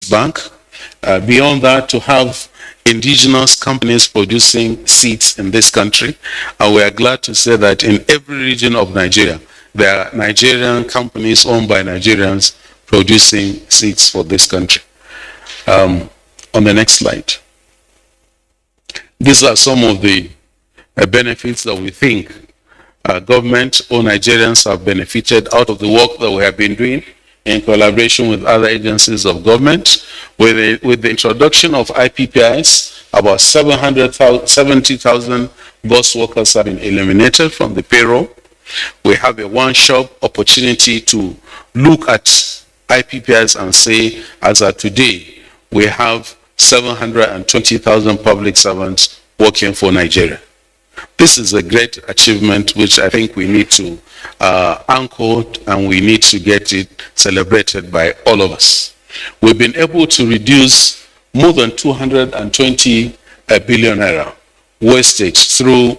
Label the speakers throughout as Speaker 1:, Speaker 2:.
Speaker 1: bank. Beyond that, to have indigenous companies producing seeds in this country. And we are glad to say that in every region of Nigeria, there are Nigerian companies owned by Nigerians producing seeds for this country. On the next slide. These are some of the benefits that we think government or Nigerians have benefited out of the work that we have been doing in collaboration with other agencies of government. With the introduction of IPPIs, about 70,000 ghost workers have been eliminated from the payroll. We have a one-shop opportunity to look at IPPIs and say, as of today, we have 720,000 public servants working for Nigeria. This is a great achievement which I think we need to anchor, and we need to get it celebrated by all of us. We've been able to reduce more than 220 billion naira wastage through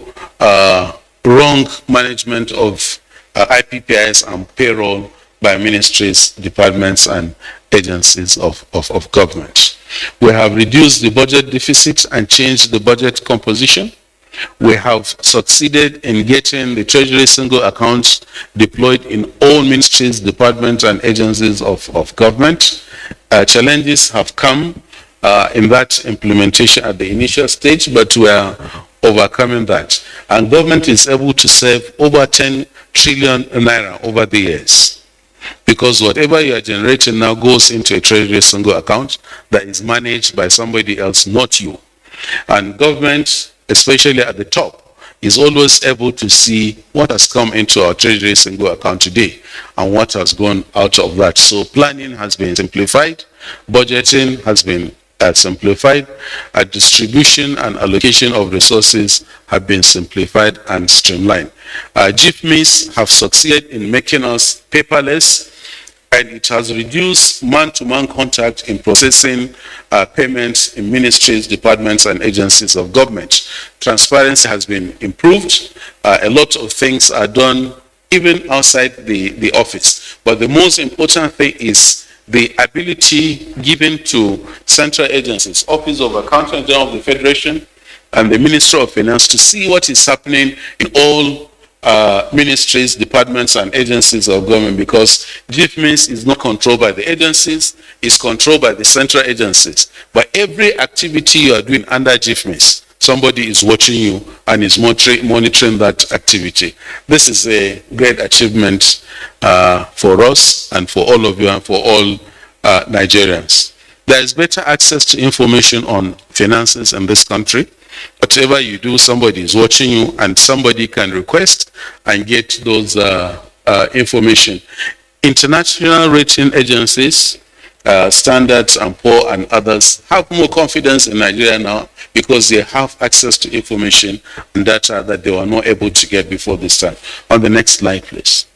Speaker 1: wrong management of IPPIs and payroll by ministries, departments, and agencies of government. We have reduced the budget deficit and changed the budget composition. We have succeeded in getting the Treasury single accounts deployed in all ministries, departments, and agencies of government. Challenges have come in that implementation at the initial stage, but we are overcoming that. And government is able to save over 10 trillion naira over the years. Because whatever you are generating now goes into a Treasury single account that is managed by somebody else, not you. And government, especially at the top, is always able to see what has come into our Treasury single account today and what has gone out of that. So planning has been simplified, budgeting has been simplified, distribution and allocation of resources have been simplified and streamlined. GIFMIs have succeeded in making us paperless, and it has reduced man-to-man contact in processing payments in ministries, departments, and agencies of government. Transparency has been improved. A lot of things are done even outside the office. But the most important thing is the ability given to central agencies, Office of Accountant General of the Federation, and the Ministry of Finance to see what is happening in all ministries, departments, and agencies of government, because GIFMIS is not controlled by the agencies, it's controlled by the central agencies. But every activity you are doing under GIFMIS, somebody is watching you and is monitoring that activity. This is a great achievement for us and for all of you and for all Nigerians. There is better access to information on finances in this country. Whatever you do, somebody is watching you, and somebody can request and get those information. International rating agencies, Standards and Poor and others, have more confidence in Nigeria now because they have access to information and data that they were not able to get before this time. On the next slide, please.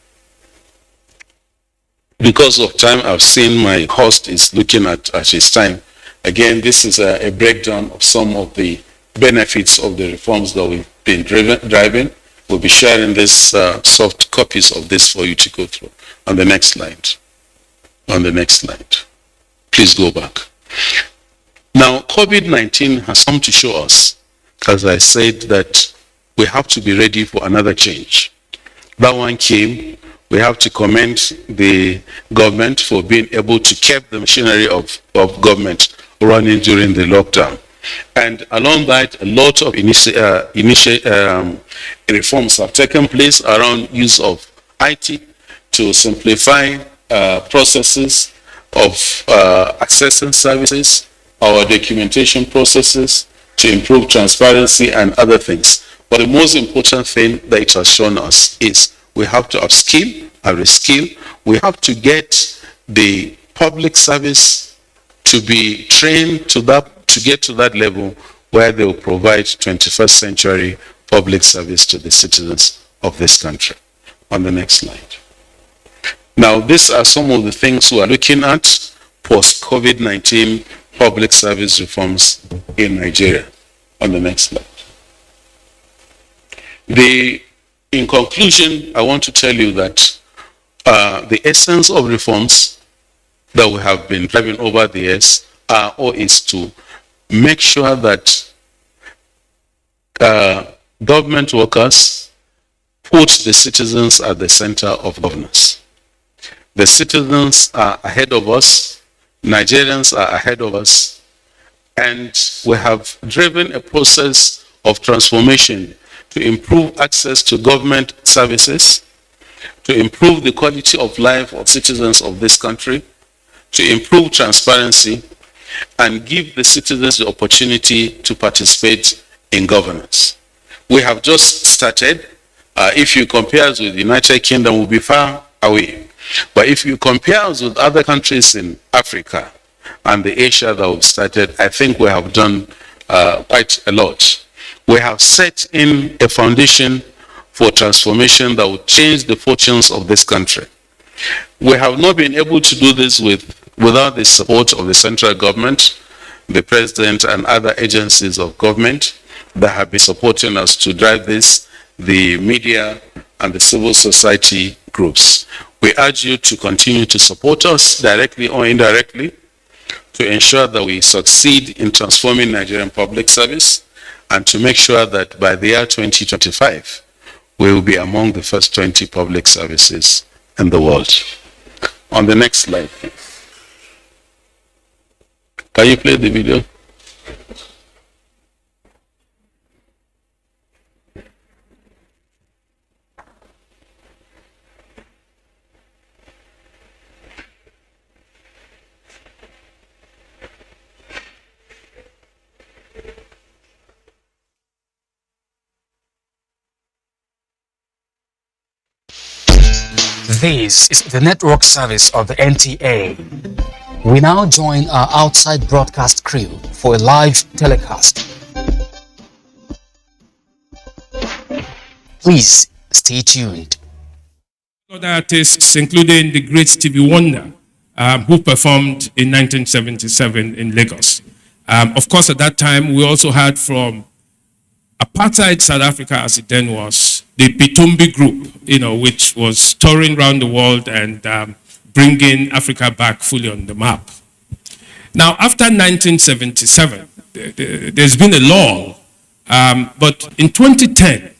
Speaker 1: Because of time, I've seen my host is looking at his time. Again, this is a breakdown of some of the benefits of the reforms that we've been driving. We'll be sharing this soft copies of this for you to go through. On the next slide. On the next slide. Please go back. Now, COVID-19 has come to show us, as I said, that we have to be ready for another change. That one came. We have to commend the government for being able to keep the machinery of government running during the lockdown. And along that, a lot of reforms have taken place around use of IT to simplify processes of accessing services, our documentation processes, to improve transparency and other things. But the most important thing that it has shown us is we have to upskill and reskill. We have to get the public service to be trained to get to that level where they will provide 21st century public service to the citizens of this country. On the next slide. Now, these are some of the things we are looking at post-COVID-19 public service reforms in Nigeria. On the next slide. In conclusion, I want to tell you that the essence of reforms that we have been driving over the years is to make sure that government workers put the citizens at the center of governance. The citizens are ahead of us, Nigerians are ahead of us, and we have driven a process of transformation to improve access to government services, to improve the quality of life of citizens of this country, to improve transparency, and give the citizens the opportunity to participate in governance. We have just started. If you compare us with the United Kingdom, we'll be far away. But if you compare us with other countries in Africa and the Asia that we've started, I think we have done quite a lot. We have set in a foundation for transformation that will change the fortunes of this country. We have not been able to do this without the support of the central government, the president, and other agencies of government that have been supporting us to drive this, the media and the civil society groups. We urge you to continue to support us directly or indirectly to ensure that we succeed in transforming Nigerian public service and to make sure that by the year 2025, we will be among the first 20 public services in the world. On the next slide, please. Can you play the video?
Speaker 2: This is the network service of the NTA. We now join our outside broadcast crew for a live telecast. Please stay tuned.
Speaker 3: Other artists, including the great Stevie Wonder, who performed in 1977 in Lagos. Of course, at that time, we also had from apartheid South Africa, as it then was, the Pitombi group, which was touring around the world and bringing Africa back fully on the map. Now, after 1977, there's been a lull, but in 2010,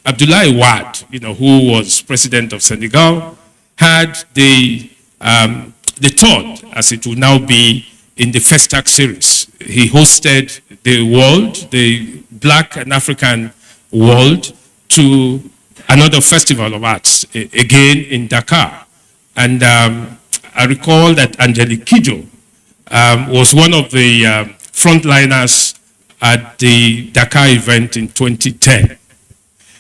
Speaker 3: Abdoulaye Wade, who was president of Senegal, had the third, as it will now be, in the FESTAC series. He hosted the world, the Black and African world, to another festival of arts, again in Dakar. And I recall that Angelique Kidjo was one of the frontliners at the Dakar event in 2010.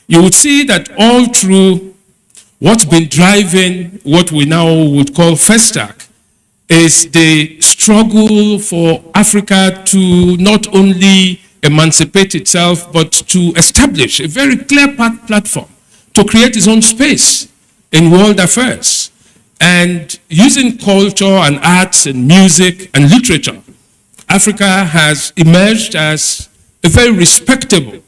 Speaker 3: You would see that all through what's been driving what we now would call FESTAC is the struggle for Africa to not only emancipate itself, but to establish a very clear platform to create its own space in world affairs. And using culture and arts and music and literature, Africa has emerged as a very respectable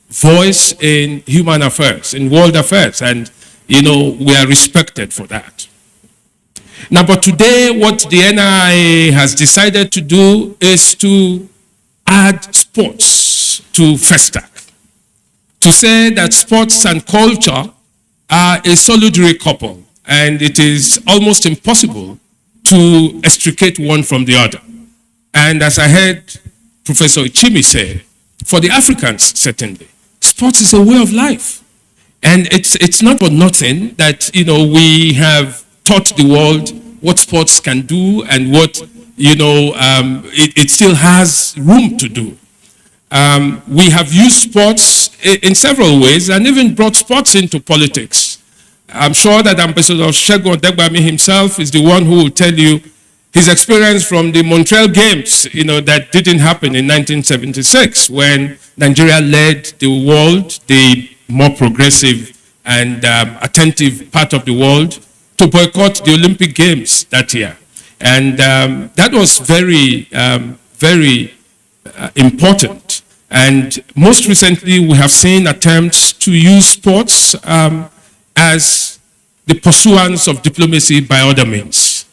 Speaker 3: voice in human affairs, in world affairs, and we are respected for that. Now, but today what the NIA has decided to do is to add sports to FESTAC, to say that sports and culture are a solitary couple, and it is almost impossible to extricate one from the other. And as I heard Professor Ichimi say, for the Africans, certainly, sports is a way of life. And it's not for nothing that, we have taught the world what sports can do and what, it still has room to do. We have used sports in several ways and even brought sports into politics. I'm sure that Ambassador Segun Odegbami himself is the one who will tell you his experience from the Montreal Games, that didn't happen in 1976 when Nigeria led the world, the more progressive and attentive part of the world, to boycott the Olympic Games that year. And that was very, very important. And most recently, we have seen attempts to use sports as the pursuance of diplomacy by other means.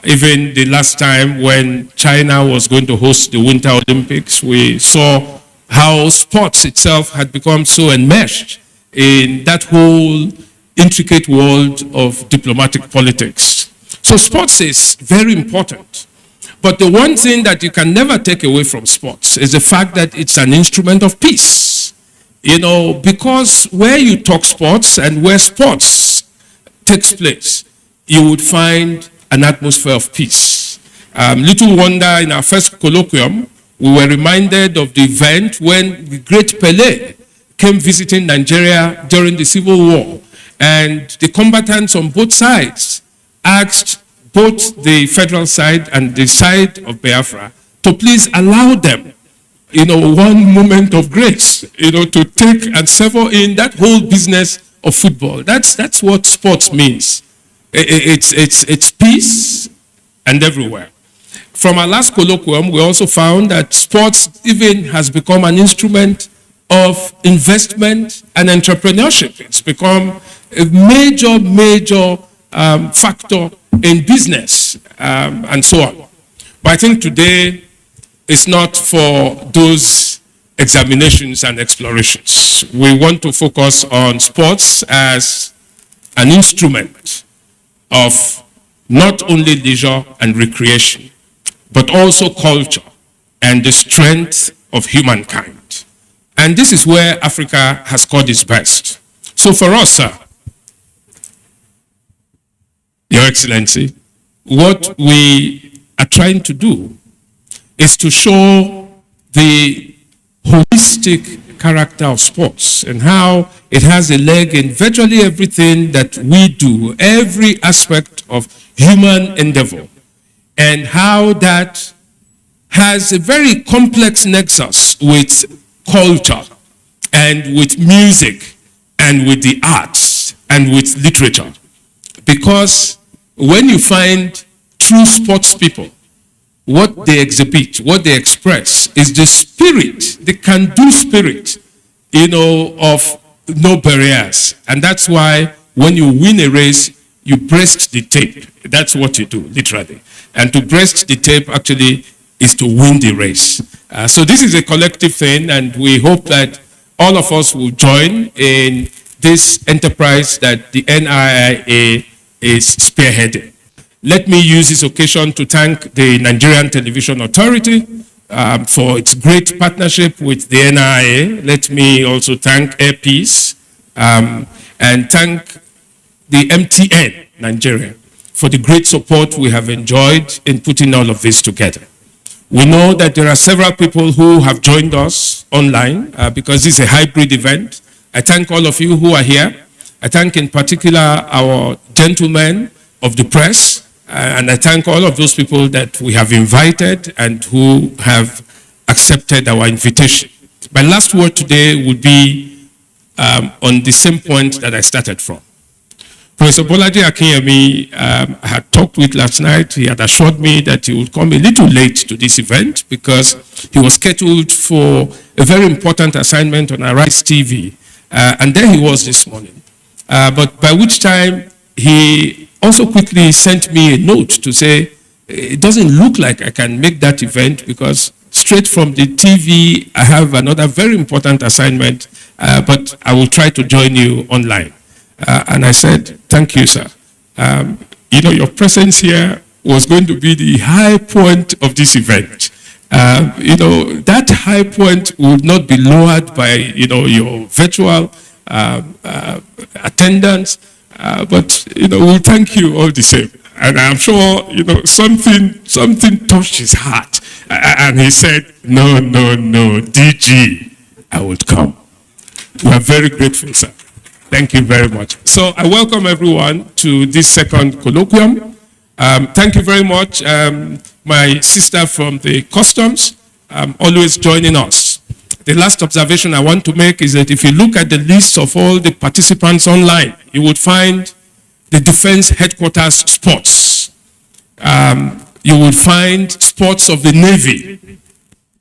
Speaker 3: Even the last time when China was going to host the Winter Olympics, we saw how sports itself had become so enmeshed in that whole intricate world of diplomatic politics. So sports is very important. But the one thing that you can never take away from sports is the fact that it's an instrument of peace. You know, because where you talk sports and where sports takes place, you would find an atmosphere of peace. Little wonder, in our first colloquium, we were reminded of the event when the great Pelé came visiting Nigeria during the Civil War, and the combatants on both sides asked both the federal side and the side of Biafra to please allow them, you know, one moment of grace, you know, to take and sever in that whole business of football. That's what sports means. It's peace and everywhere. From our last colloquium, we also found that sports even has become an instrument of investment and entrepreneurship. It's become a major factor in business and so on. But I think today it's not for those examinations and explorations. We want to focus on sports as an instrument of not only leisure and recreation, but also culture and the strength of humankind. And this is where Africa has scored its best. So for us, sir, Your Excellency, what we are trying to do is to show the holistic character of sports and how it has a leg in virtually everything that we do, every aspect of human endeavor, and how that has a very complex nexus with culture and with music and with the arts and with literature. Because when you find true sports people, what they exhibit, what they express is the spirit, the can-do spirit, you know, of no barriers. And that's why when you win a race, you breast the tape. That's what you do, literally. And to breast the tape actually is to win the race. So this is a collective thing, and we hope that all of us will join in this enterprise that the NIIA is spearheading. Let me use this occasion to thank the Nigerian Television Authority for its great partnership with the NIIA. Let me also thank Air Peace and thank the MTN Nigeria for the great support we have enjoyed in putting all of this together. We know that there are several people who have joined us online because this is a hybrid event. I thank all of you who are here. I thank in particular our gentlemen of the press, and I thank all of those people that we have invited and who have accepted our invitation. My last word today would be on the same point that I started from. Professor Bolaji Akinyemi I had talked with last night. He had assured me that he would come a little late to this event because he was scheduled for a very important assignment on Arise TV. And there he was this morning. But by which time he also quickly sent me a note to say, it doesn't look like I can make that event because straight from the TV, I have another very important assignment, but I will try to join you online. And I said, thank you, sir. You know, your presence here was going to be the high point of this event. You know, that high point would not be lowered by, you know, your virtual attendance, but, you know, we'll thank you all the same. And I'm sure, you know, something touched his heart. And he said, no, DG, I would come. We are very grateful, sir. Thank you very much. So I welcome everyone to this second colloquium. Thank you very much. My sister from the customs, always joining us. The last observation I want to make is that if you look at the list of all the participants online, you would find the Defense Headquarters sports. You will find sports of the Navy.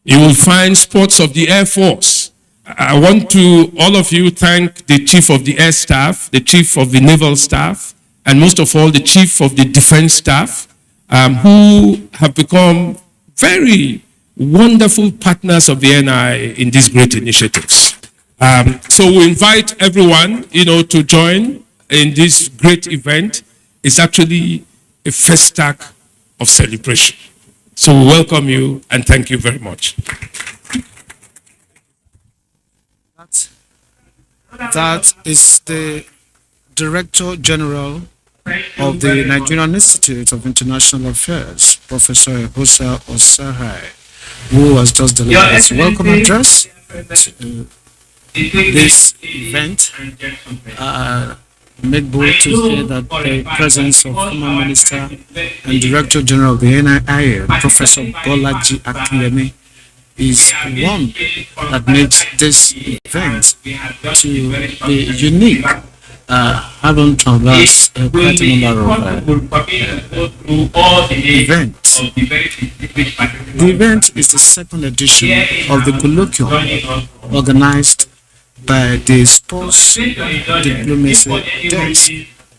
Speaker 3: You will find sports of the Air Force. I want to, all of you, thank the Chief of the Air Staff, the Chief of the Naval Staff, and most of all, the Chief of the Defense Staff, who have become very wonderful partners of the NI in these great initiatives. So we invite everyone, to join in this great event. It's actually a FESTAC of celebration. So we welcome you and thank you very much.
Speaker 4: That is the Director General of the Nigerian Institute of International Affairs, Professor Husa Osahai, who has just delivered his welcome address to this event. Make bold to say that the presence of former Minister and Director General of the NIA, Professor Bolaji Akinyemi, is one that makes this event to be unique, having traversed quite a number of events. The event is the second edition of the colloquium organized by the Sports Diplomacy Desk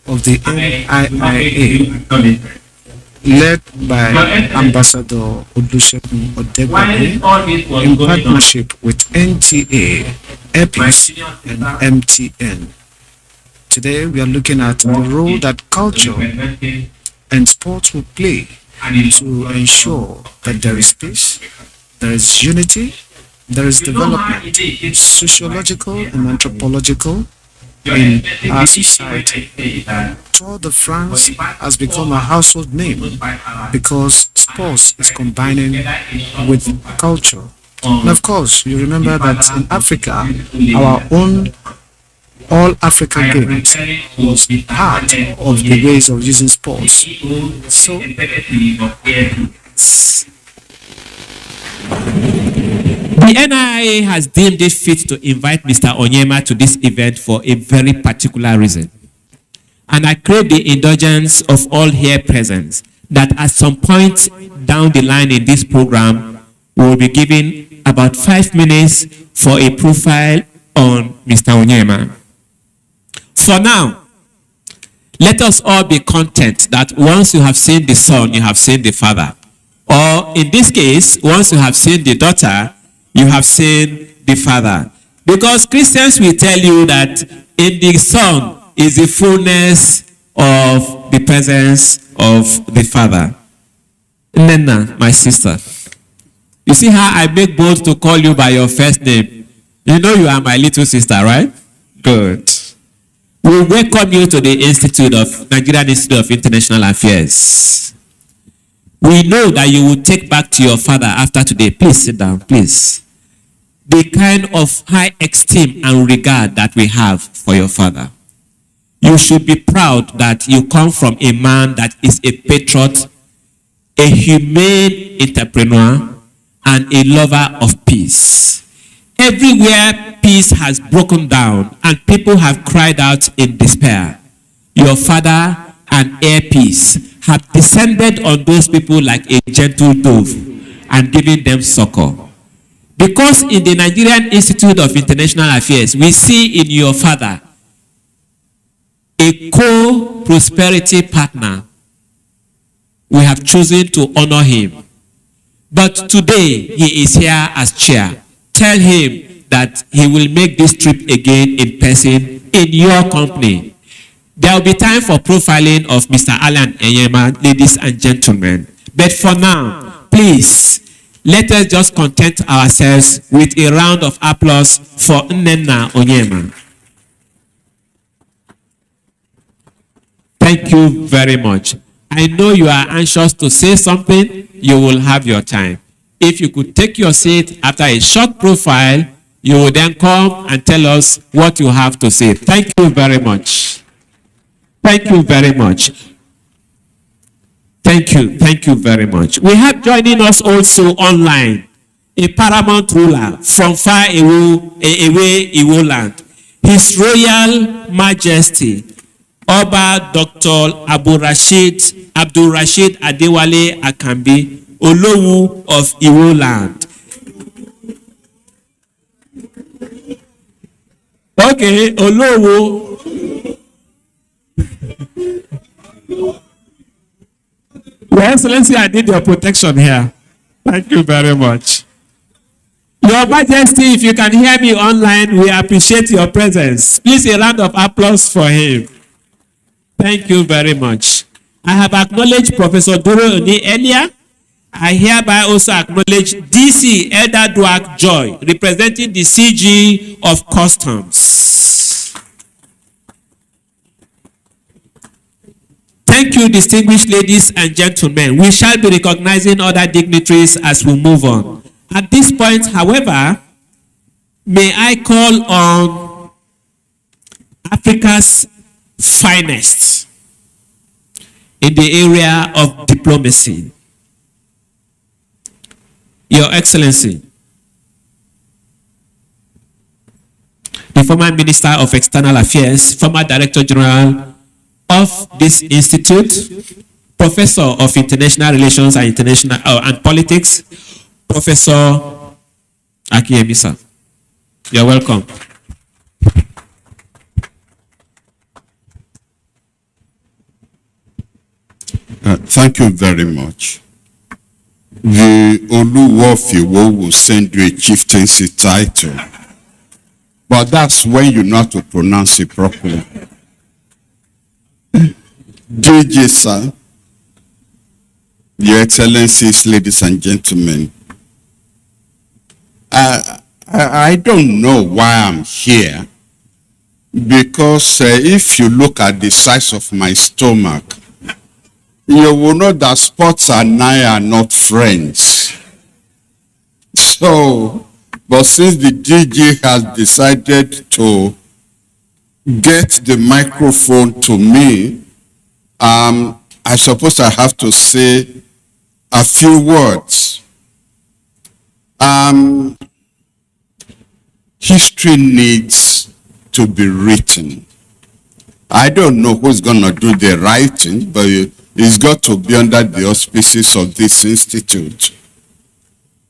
Speaker 4: of the NIIA, led by Ambassador Olusegun Odegbami in partnership with NTA, EPIS, and MTN. Today we are looking at the role that culture and sports will play to ensure that there is peace, there is unity, there is development, sociological and anthropological, in our society. Tour de France has become a household name because sports is combining with culture. And of course, you remember that in Africa, our own All Africa Games was part of the ways of using sports. So,
Speaker 5: the NIA has deemed it fit to invite Mr. Onyema to this event for a very particular reason. And I crave the indulgence of all here present that at some point down the line in this program, we will be giving about 5 minutes for a profile on Mr. Onyema. For now, let us all be content that once you have seen the son, you have seen the father. Or in this case, once you have seen the daughter, you have seen the father. Because Christians will tell you that in the son is the fullness of the presence of the father. Nena, my sister, you see how I make bold to call you by your first name. You know you are my little sister, right? Good. We welcome you to the Nigerian Institute of International Affairs. We know that you will take back to your father after today. Please sit down, please. The kind of high esteem and regard that we have for your father. You should be proud that you come from a man that is a patriot, a humane entrepreneur, and a lover of peace. Everywhere peace has broken down and people have cried out in despair, your father and air peace have descended on those people like a gentle dove and given them succor. Because in the Nigerian Institute of International Affairs, we see in your father a co-prosperity partner. We have chosen to honor him. But today, he is here as chair. Tell him that he will make this trip again in person in your company. There will be time for profiling of Mr. Alan Enyema, ladies and gentlemen. But for now, please, let us just content ourselves with a round of applause for Nnenna Onyema. Thank you very much. I know you are anxious to say something. You will have your time. If you could take your seat after a short profile, you will then come and tell us what you have to say. Thank you very much. Thank you very much. Thank you very much. We have joining us also online a paramount ruler from far away Iwo land, His Royal Majesty Oba Dr. Abdul Rashid Adewale Akambi, Olowu of Iwo land. Okay, Olowu. Your Excellency, I need your protection here. Thank you very much. Your Majesty, if you can hear me online, we appreciate your presence. Please, a round of applause for him. Thank you very much. I have acknowledged Professor Doro Oni earlier. I hereby also acknowledge DC Elder Duak Joy, representing the CG of Customs. Thank you, distinguished ladies and gentlemen. We shall be recognizing other dignitaries as we move on. At this point, however, may I call on Africa's finest in the area of diplomacy. Your Excellency, the former Minister of External Affairs, former Director General of this institute, Professor of International Relations and and Politics, Professor Akiyemisa. You're welcome.
Speaker 6: Thank you very much. The Oluwofiwo will send you a chieftaincy title, but that's when you know how to pronounce it properly. DJ sir, Your Excellencies, ladies and gentlemen, I don't know why I'm here, because if you look at the size of my stomach, you will know that sports and I are not friends. So, but since the DG has decided to get the microphone to me, I suppose I have to say a few words. History needs to be written. I don't know who's going to do the writing, but it's got to be under the auspices of this institute.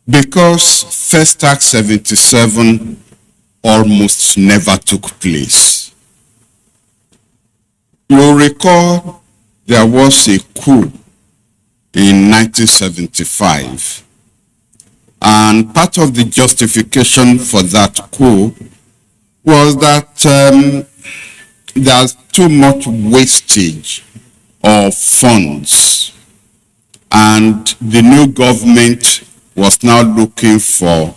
Speaker 6: Because FESTAC 77 almost never took place. You'll recall there was a coup in 1975. And part of the justification for that coup was that there's too much wastage of funds. And the new government was now looking for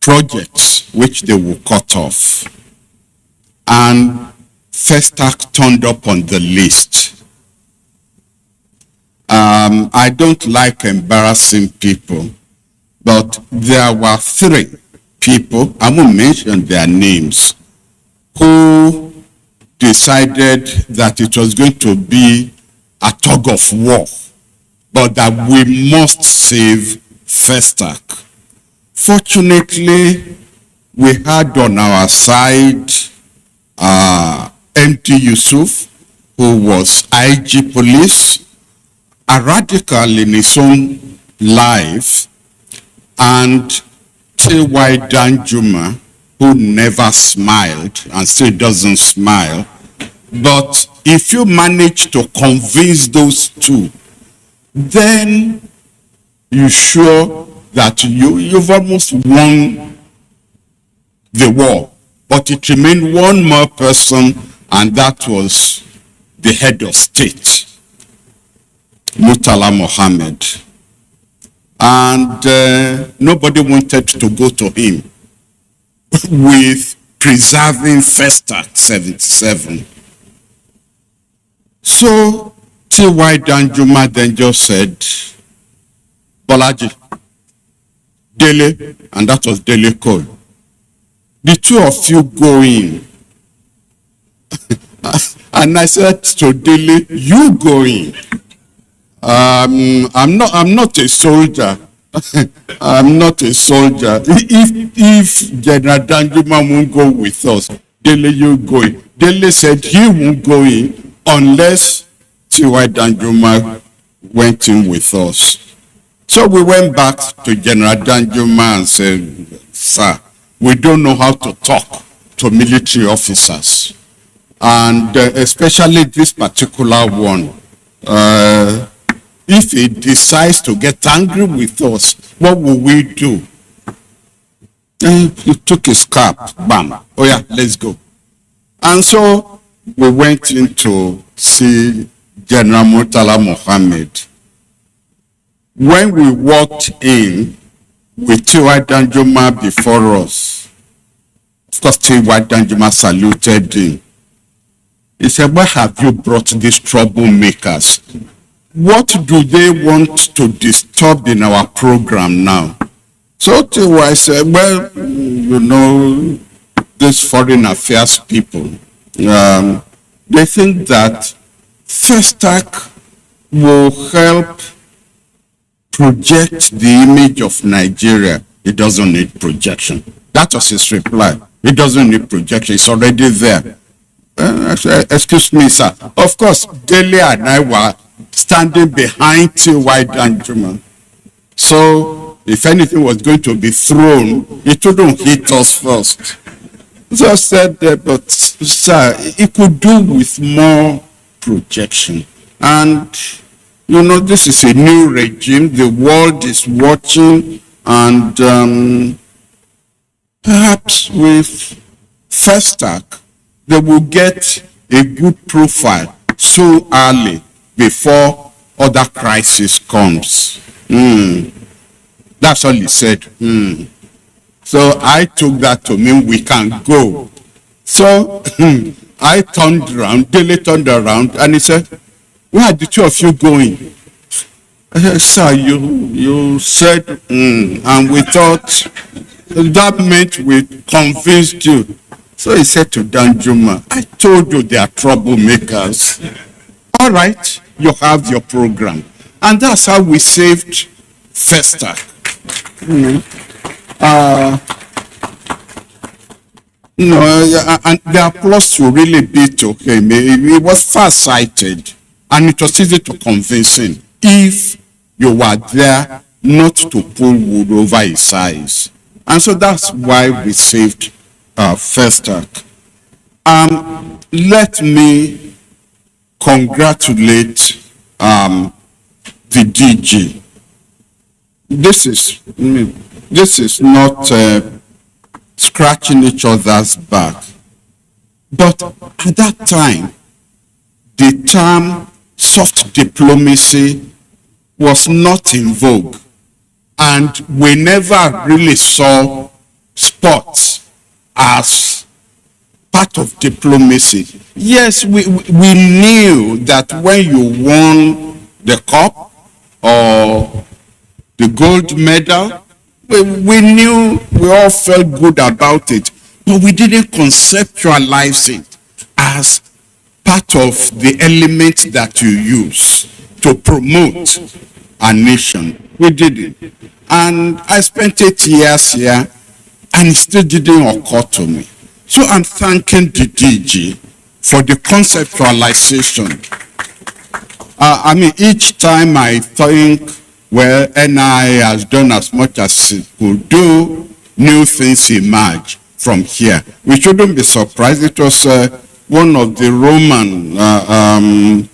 Speaker 6: projects which they will cut off. And FESTAC turned up on the list. I don't like embarrassing people, but there were 3 people, I won't mention their names, who decided that it was going to be a tug of war, but that we must save FESTAC. Fortunately, we had on our side MT Yusuf, who was IG Police, a radical in his own life, and T.Y. Danjuma, who never smiled and still doesn't smile. But if you manage to convince those 2, then you're sure that you've almost won the war. But it remained one more person, and that was the head of state, Murtala Mohammed. And nobody wanted to go to him with preserving FESTAC 77. So T.Y. Danjuma then just said, Bolaji, Dele, and that was Dele Cole, the 2 of you go in. And I said to Dele, you go in. I'm not a soldier. I'm not a soldier. If General Danjuma won't go with us, Dele, you go in. Dele said he won't go in unless T.Y. Danjuma went in with us. So we went back to General Danjuma and said, sir, we don't know how to talk to military officers. And especially this particular one, if he decides to get angry with us, what will we do? And he took his cap, bam, oh yeah, let's go. And so we went in to see General Murtala Mohammed. When we walked in with T.Y. Danjuma before us, of course T.Y. Danjuma saluted him. He said, why have you brought these troublemakers? What do they want to disturb in our program now? So T.Y. said, well, you know, these foreign affairs people, they think that FESTAC will help project the image of Nigeria. It doesn't need projection. That was his reply. It doesn't need projection. It's already there. I said, excuse me, sir. Of course, Dele and I were standing behind T.Y. Danjuma. So, if anything was going to be thrown, it wouldn't hit us first. So I said, but sir, it could do with more projection. And, you know, this is a new regime. The world is watching. And perhaps with FESTAC, they will get a good profile so early before other crisis comes. That's all he said. So I took that to mean we can go. So I turned around, Dele turned around, and he said, where are the two of you going? I said, sir, you said, and we thought that meant we convinced you. So he said to Danjuma, I told you they are troublemakers. All right, you have your program. And that's how we saved FESTAC. And the applause should really be to him. He was far-sighted, and it was easy to convince him if you were there not to pull wood over his eyes. And so that's why we saved FESTAC. Let me congratulate the DG. This is not scratching each other's back. But at that time, the term soft diplomacy was not in vogue. And we never really saw sports as part of diplomacy. Yes, we knew that when you won the cup or the gold medal, we knew, we all felt good about it, but we didn't conceptualize it as part of the element that you use to promote a nation. We did it. And I spent 8 years here, and it still didn't occur to me. So I'm thanking the DG for the conceptualization. Each time I think, well, NI has done as much as it could do, new things emerge from here. We shouldn't be surprised. It was one of the Roman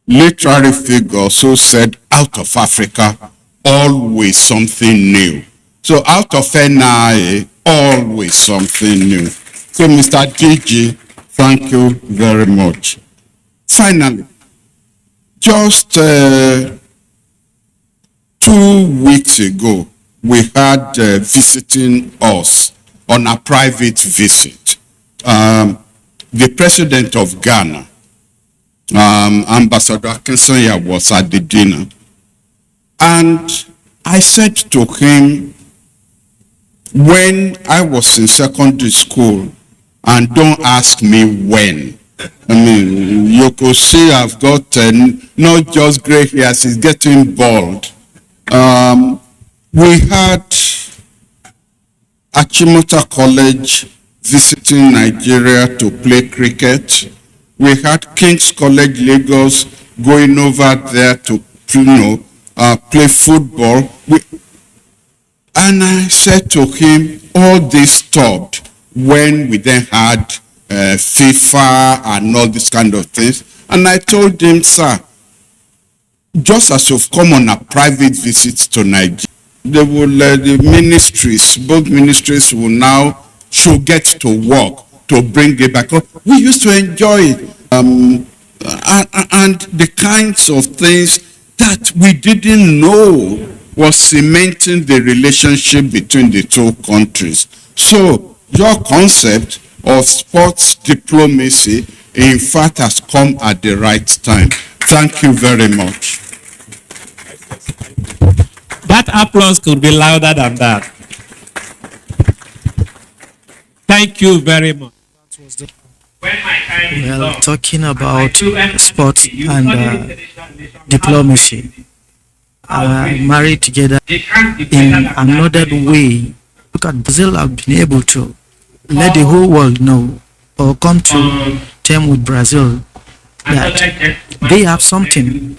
Speaker 6: literary figures who said, out of Africa, always something new. So out of NI, always something new. So Mr. DG, thank you very much. Finally, just 2 weeks ago, we had visiting us on a private visit. The president of Ghana, Ambassador Akinsanya, was at the dinner. And I said to him, when I was in secondary school, and don't ask me when. You could see I've got not just gray hairs, it's getting bald. We had Achimota College visiting Nigeria to play cricket. We had King's College Lagos going over there to play football. And I said to him, all this stopped when we then had FIFA and all these kind of things. And I told him, sir, just as you've come on a private visit to Nigeria, they will, the ministries, both ministries will now should get to work to bring it back. We used to enjoy it. And the kinds of things that we didn't know was cementing the relationship between the two countries. So your concept of sports diplomacy, in fact, has come at the right time. Thank you very much.
Speaker 5: That applause could be louder than that. Thank you very much.
Speaker 4: Well, talking about sports and diplomacy, married together in another way. Look at Brazil have been able to let the whole world know or come to term with Brazil that they have something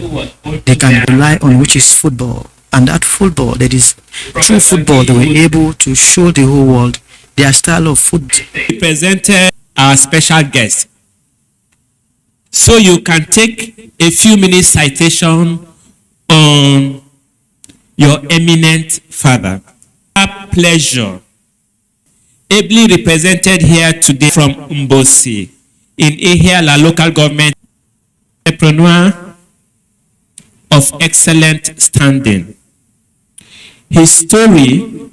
Speaker 4: they can rely on, which is football. And that football, that is through football, they were able to show the whole world their style of football.
Speaker 5: We presented our special guest. So you can take a few minutes citation on your eminent father. A pleasure. Ably represented here today from Mbosi in Ehiala local government, entrepreneur of excellent standing. His story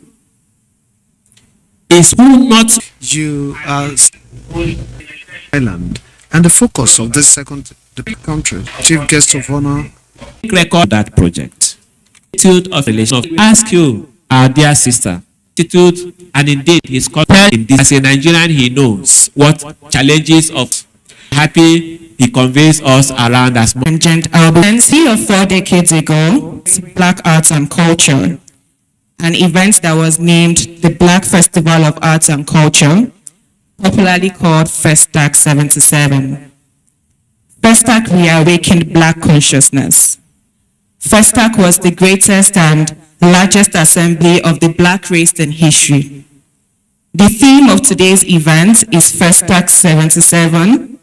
Speaker 5: is who not
Speaker 4: You are island, and the focus of this second country, chief guest of honor.
Speaker 5: record that project. Institute of Relation of ask you, our dear sister, institute, and indeed his contact in this. As a Nigerian, he knows what challenges of happy he conveys us around as
Speaker 7: Tangent Abuja of 4 decades ago, Black Arts and Culture, an event that was named the Black Festival of Arts and Culture, popularly called FESTAC 77. FESTAC reawakened Black consciousness. FESTAC was the greatest and largest assembly of the Black race in history. The theme of today's event is FESTAC 77,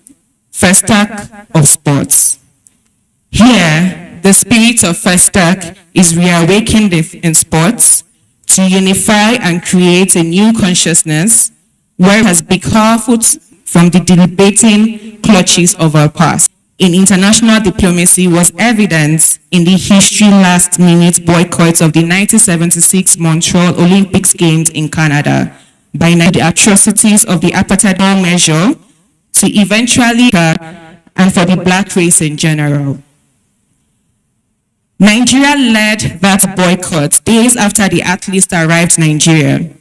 Speaker 7: FESTAC of Sports. Here, the spirit of FESTAC is reawakened in sports to unify and create a new consciousness where it has become powerful from the debating clutches of our past. In international diplomacy was evident in the history last-minute boycott of the 1976 Montreal Olympics Games in Canada by the atrocities of the apartheid measure to eventually and for the Black race in general. Nigeria led that boycott days after the athletes arrived in Nigeria.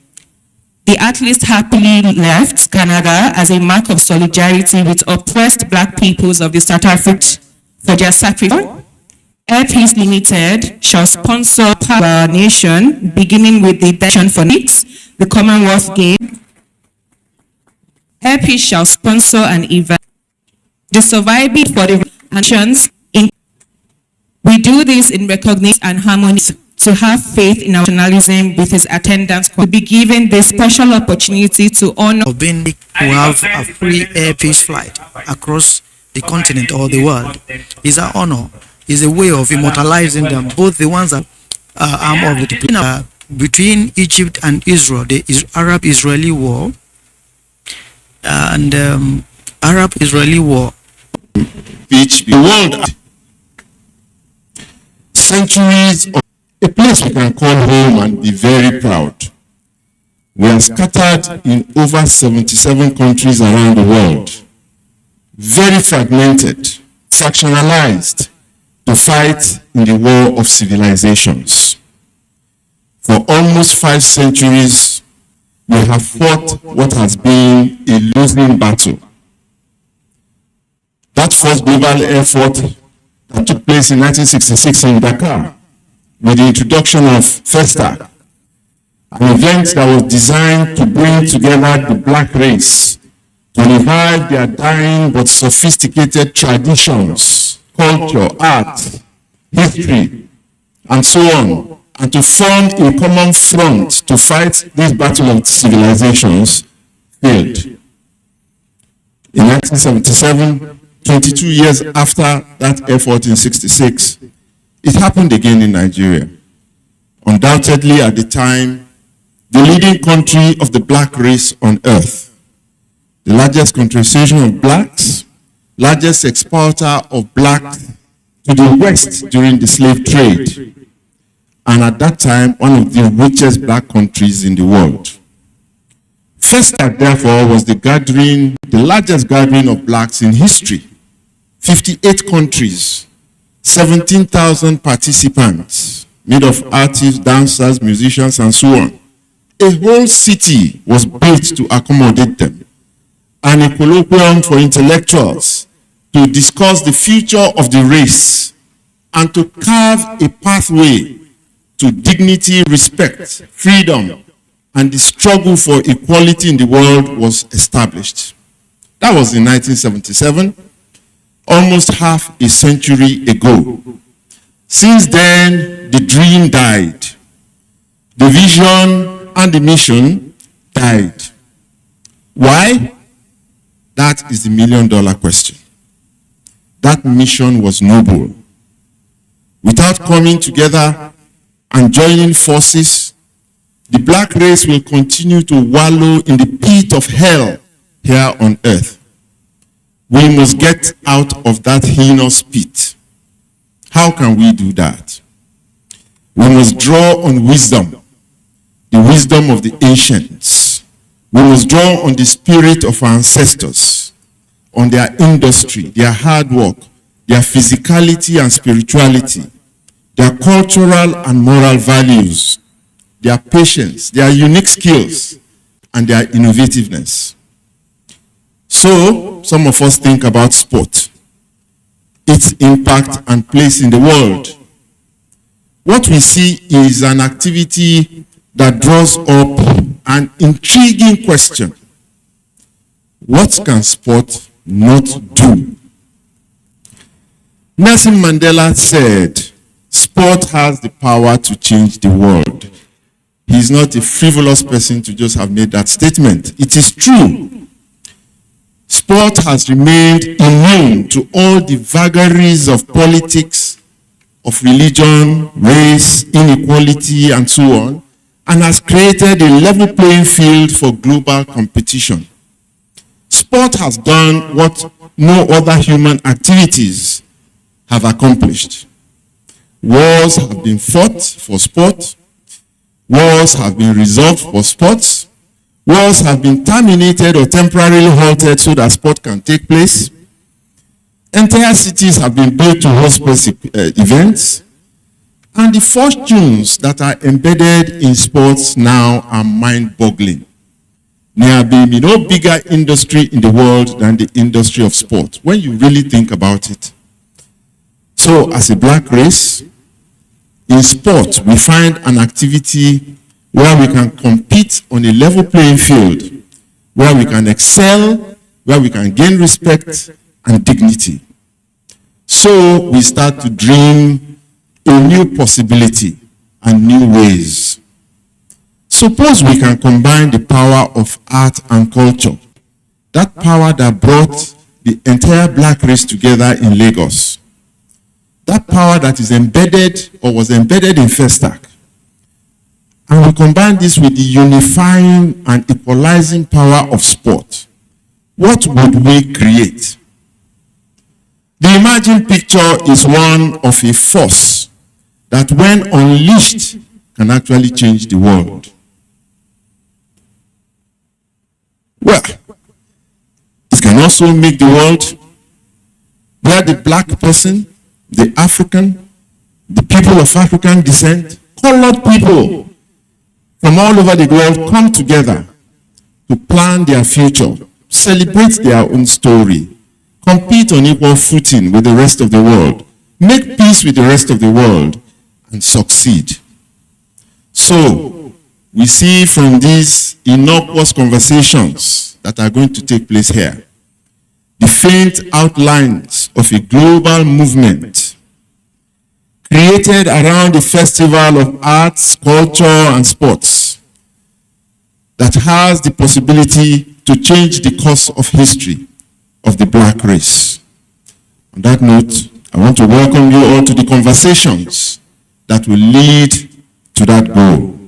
Speaker 7: The athletes happily left Canada as a mark of solidarity with oppressed Black peoples of the South Africa for their sacrifice. Air Peace Limited shall sponsor our nation, beginning with the Nation for Knicks, the Commonwealth Game. Air Peace shall sponsor an event. The surviving for the nations. We do this in recognition and harmony to have faith in our nationalism with his attendance, to be given this special opportunity to honor.
Speaker 4: Of being who have a free air peace flight across the continent or the world is an honor, is a way of immortalizing them, both the ones that are arm of the diplomacy between Egypt and Israel, the Arab-Israeli war, and Arab-Israeli war.
Speaker 8: Which the world centuries of a place we can call home and be very proud. We are scattered in over 77 countries around the world, very fragmented, fractionalized to fight in the war of civilizations. For almost 5 centuries, we have fought what has been a losing battle. That first global effort that took place in 1966 in Dakar, with the introduction of FESTAC, an event that was designed to bring together the Black race, to revive their dying but sophisticated traditions, culture, art, history, and so on, and to form a common front to fight this battle of civilizations, failed. In 1977, 22 years after that effort in 66, It happened again in Nigeria. Undoubtedly, at the time, the leading country of the black race on earth, the largest concentration of blacks, largest exporter of blacks to the West during the slave trade, and at that time, one of the richest black countries in the world. FESTAC, therefore, was the largest gathering of blacks in history. 58 countries, 17,000 participants, made of artists, dancers, musicians, and so on. A whole city was built to accommodate them, and a colloquium for intellectuals to discuss the future of the race and to carve a pathway to dignity, respect, freedom, and the struggle for equality in the world was established. That was in 1977, almost half a century ago. Since then, the dream died. The vision and the mission died. Why? That is the million-dollar question. That mission was noble. Without coming together and joining forces, the black race will continue to wallow in the pit of hell here on earth. We must get out of that heinous pit. How can we do that? We must draw on wisdom, the wisdom of the ancients. We must draw on the spirit of our ancestors, on their industry, their hard work, their physicality and spirituality, their cultural and moral values, their patience, their unique skills, and their innovativeness. So, some of us think about sport, its impact and place in the world. What we see is an activity that draws up an intriguing question. What can sport not do? Nelson Mandela said, sport has the power to change the world. He's not a frivolous person to just have made that statement. It is true. Sport has remained immune to all the vagaries of politics, of religion, race, inequality, and so on, and has created a level playing field for global competition. Sport has done what no other human activities have accomplished. Wars have been fought for sport. Wars have been resolved for sports. Wars have been terminated or temporarily halted so that sport can take place. Entire cities have been built to host events. And the fortunes that are embedded in sports now are mind-boggling. There will be no bigger industry in the world than the industry of sport, when you really think about it. So, as a black race, in sport, we find an activity where we can compete on a level playing field, where we can excel, where we can gain respect and dignity. So we start to dream a new possibility and new ways. Suppose we can combine the power of art and culture, that power that brought the entire black race together in Lagos, that power that is embedded or was embedded in FESTAC, and we combine this with the unifying and equalizing power of sport. What would we create? The imagined picture is one of a force that, when unleashed, can actually change the world. Well, it can also make the world where the black person, the African, the people of African descent, colored people from all over the world come together to plan their future, celebrate their own story, compete on equal footing with the rest of the world, make peace with the rest of the world, and succeed. So, we see from these innocuous conversations that are going to take place here, the faint outlines of a global movement created around the festival of arts, culture, and sports that has the possibility to change the course of history of the black race. On that note, I want to welcome you all to the conversations that will lead to that goal.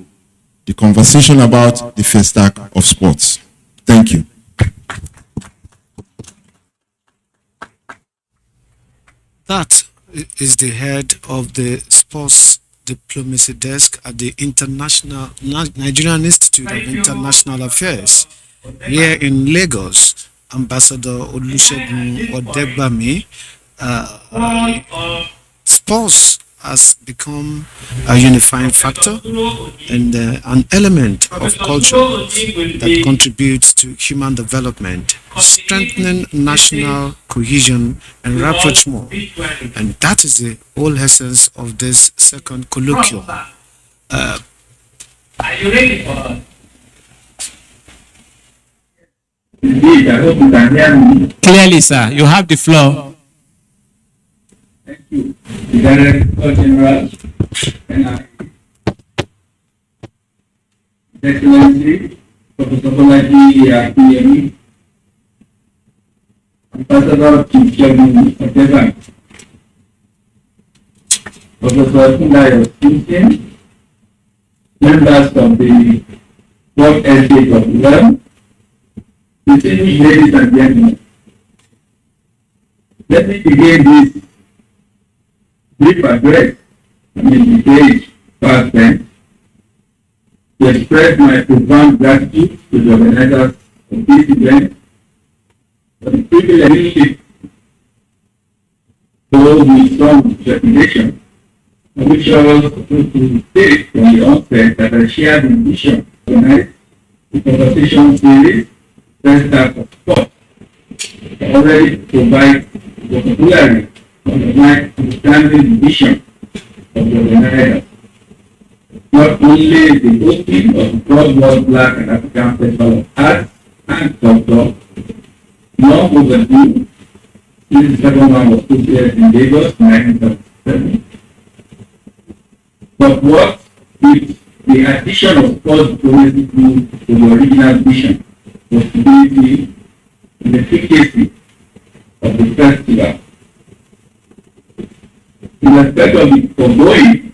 Speaker 8: The conversation about the FESTAC of sports. Thank you.
Speaker 4: That is the head of the Sports Diplomacy Desk at the Nigerian Institute of International Affairs here in Lagos, Ambassador Olusegun Odegbami. Sports has become a unifying factor and an element of culture that contributes to human development, strengthening national cohesion and rapprochement. And that is the whole essence of this second colloquium.
Speaker 5: Are you ready for us? Indeed, I hope you can hear me. Clearly, sir. You have the floor. Thank you. The Director General and Excellency Professor Bolaji PME, Ambassador Chief Chairman of the Bank, Professor Kundayo Simpson, members of the Board Estate of Lem, distinguished ladies and gentlemen. Let me begin this brief address in the page past tense to express my profound gratitude to the organizers of this event for the privilege though with some trepidation. I wish I was to state from the onset that I share the vision to organize the conversation series FESTAC of sport already provides vocabulary on my understanding the vision of the organizer. Not only the hosting of the Cross-World Black and African Festival of Arts and Culture, long overdue, since the second one was put here in Lagos, 1977. But what with the addition of sports diplomacy to the original vision was stability and efficacy of the festival. In respect of the foregoing,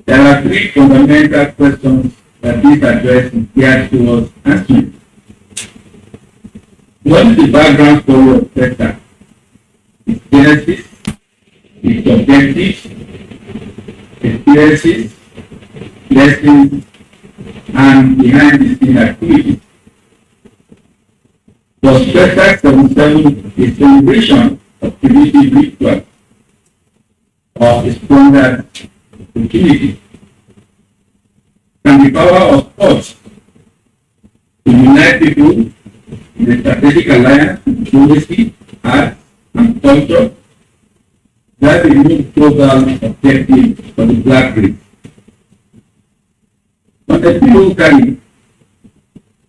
Speaker 5: there are three fundamental questions that this address is geared towards answering. What is the background story of FESTAC? Its genesis, its objectives, experiences, lessons, and behind-the-scene activities. Was FESTAC 77 a celebration of primitive ritual or a stronger opportunity? Can the power of sports to unite people in a strategic alliance with diplomacy, arts, and culture? That's a new global objective for the Black race. But empirically,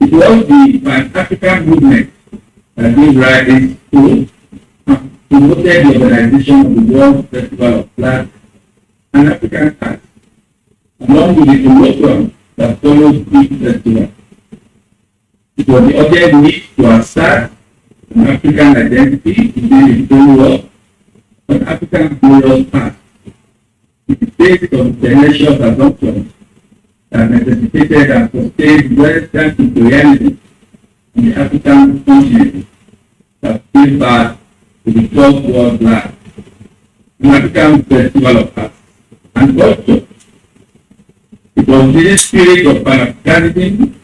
Speaker 5: it was the Pan-African movement that gave rise to and promoted the organization of the World Festival of Black and African Arts, along with the colloquium that followed each festival. It was the urgent need to assert an African identity within the framework of African glorious past, with the basis of tenacious assumptions that necessitated and sustained Western imperialism in the African continent that gave birth to the First World Black, an African Festival of Arts and Culture. It was this spirit of Pan-Africanism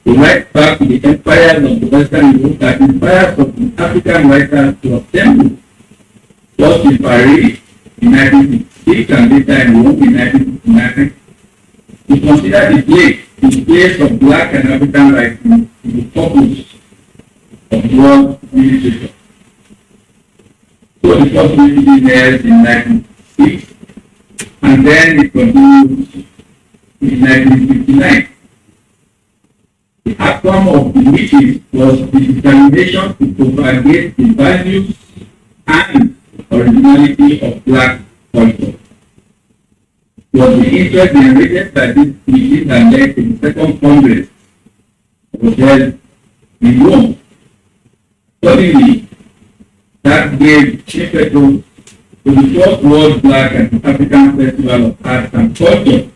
Speaker 5: to write back to the empires of the Western Europe that inspired some African writers to assemble, first in Paris in 1966 and later in Rome in 1969, to consider the place of Black and African writing in the focus of world literature. So the first meeting held in 1966, and then it continued in 1959. The outcome of the meeting was the determination to propagate the values and originality of Black culture. It was the interest generated by this meeting that led to the second Congress that was held in Rome. Suddenly, that gave impetus
Speaker 9: to the first World Black and African Festival of Arts and Culture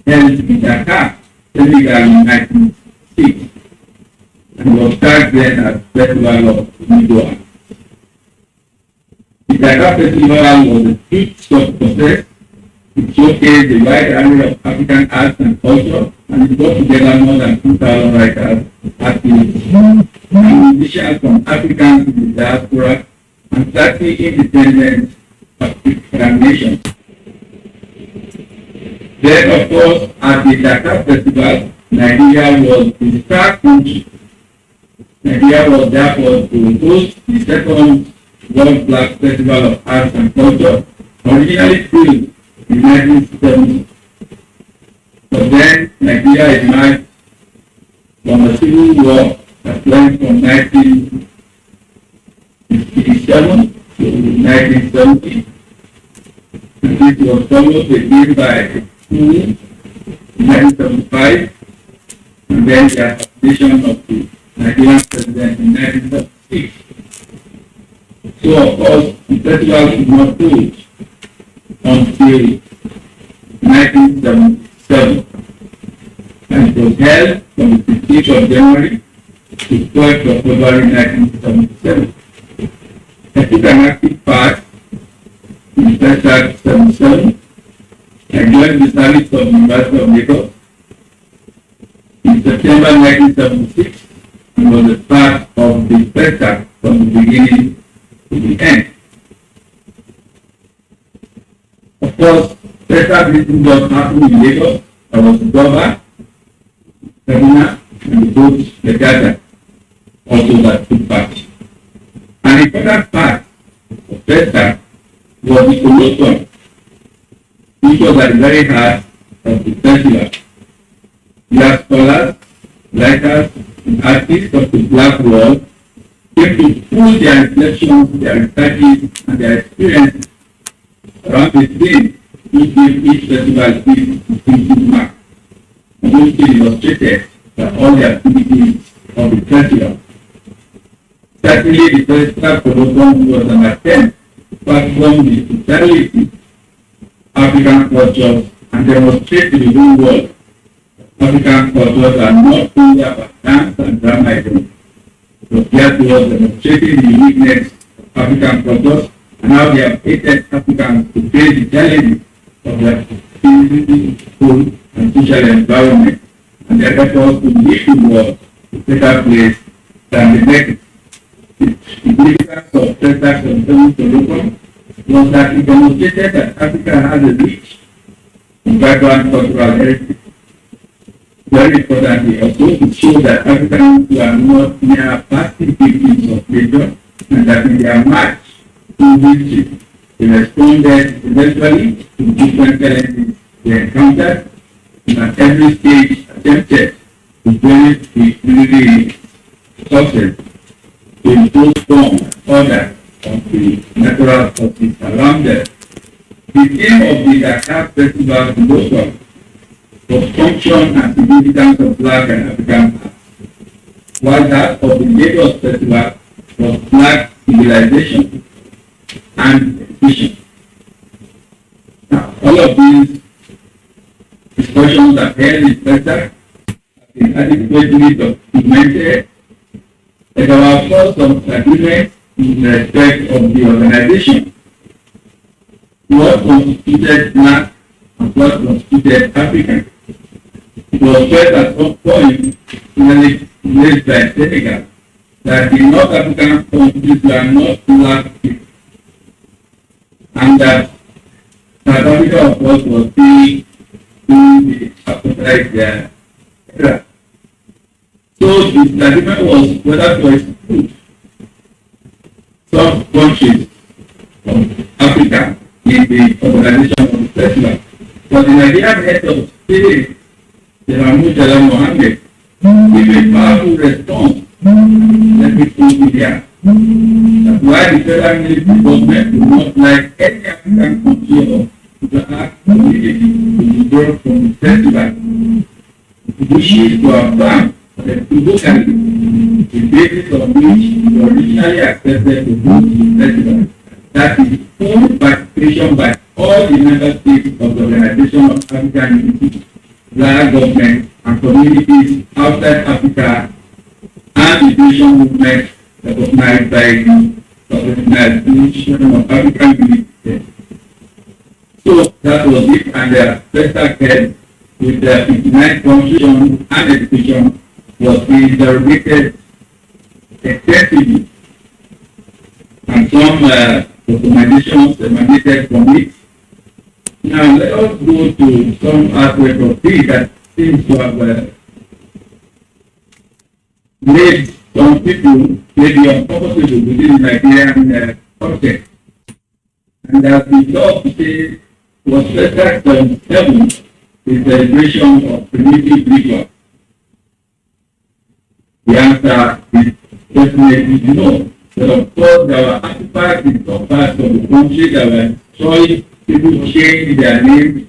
Speaker 9: held in Dakar, Senegal in 1996, and was tagged then as Festival of Nigeria. The Dakar Festival was a huge success. It showcased a wide array of African arts and culture, and it brought together more than 2,000 writers, artists, and musicians from Africans in the diaspora and 30 independent African nations. Then, of course, at the Dakar Festival, Nigeria was the star country. Nigeria was therefore to host the second World Black Festival of Arts and Culture, originally held in 1970. But then Nigeria emerged from a civil war that went from 1967 to 1970. And this was followed again by a coup in 1975, and then the assassination of the Nigerian president in 1976. So, of course, the festival was not hold until 1977, and it was held from the 15th of January to 12th of February 1977. I took an active part in FESTAC 77. I joined the service of the University of Lagos in September 1976 and was a part of the FESTAC from the beginning to the end. Of course, FESTAC didn't just happen in Lagos. I was the governor, seminar, and both the data also that took part. An important part of FESTAC was the colloquium, which was at the very heart of the festival. Black scholars, writers, and artists of the Black world came to pull their reflections, their researches, and their experiences around the theme which gave each festival its distinctive mark, and which illustrated by all the activities of the festival. Certainly, the festival colloquium was an attempt to platform the totality of African cultures and demonstrate to the whole world African cultures are not only about dance and drama alone, but yet was demonstrating the uniqueness of African cultures and how they have aided Africans to face the challenges of their physical and social environment and their efforts to lead the world to a better place than the next. The significance of FESTAC and colloquium was that it demonstrated that Africa has a rich and vibrant cultural heritage. Very importantly, also to show that Africans were not mere passive victims of nature, and that in their march to history, they responded eventually to different challenges they encountered, and at every stage attempted to bring the community success to impose form and order of the natural forces around them. The theme of the Dakar Festival colloquium was function and significance of Black and African art, while that of the Lagos Festival was Black civilization and vision. Now, all of these discussions are held in FESTAC have been adequately documented, and there were first some agreements in respect of the organization, what constituted Black and what constituted African. It was felt at some point, raised by Senegal, that the North African countries were not Black people, and that South Africa, of course, was being in the apartheid era. So the agreement was whether to exclude some countries from Africa in the organization of the festival. But the Nigerian head of state, Mohammed, gave a powerful response. Let me quote it here. That's why the federal military government would not like any African country or to act immediately to withdraw from the festival. It wishes to affirm that locally, the basis on which we originally accepted to host the festival, that is full participation by all the member states of the Organization of African Unity, local governments and communities outside Africa, and the nation movement recognized by the Organization of African Unity. So that was it, and the FESTAC head with the 59 constitution and education was being derogated extensively, and some recommendations emanated from it. Now let us go to some aspect of this that seems to have made some people maybe uncomfortable within the Nigerian context. And as the law says, was FESTAC 77 is the celebration of primitive ritual. The answer is definitely no. But of course, there were artifacts in some parts of the country that were showing people change their names